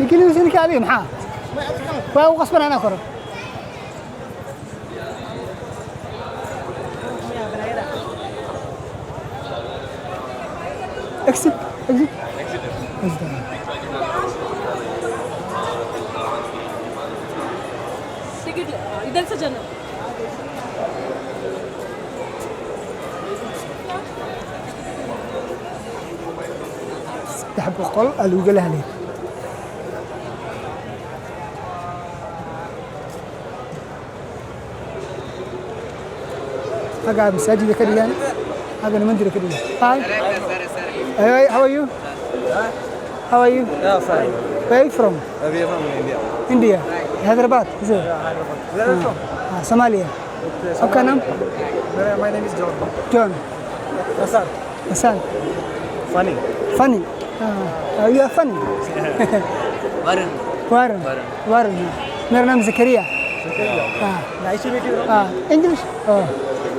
لكن يمكن كذي محا فهو غصبا أنا كره اكسب اكسب إذا سجلنا تحب قل الوجه لهني هذا مساجد كريان هذا المندر كريان هاي hey how are you how are you Yeah, fine. where are you from We are from India. India Hyderabad is it Where are you from? Somalia how can I My name is John. John Hassan. Hassan Funny. funny you are funny Varun. Warren Warren मेरा नाम Zakaria Nice to meet you. English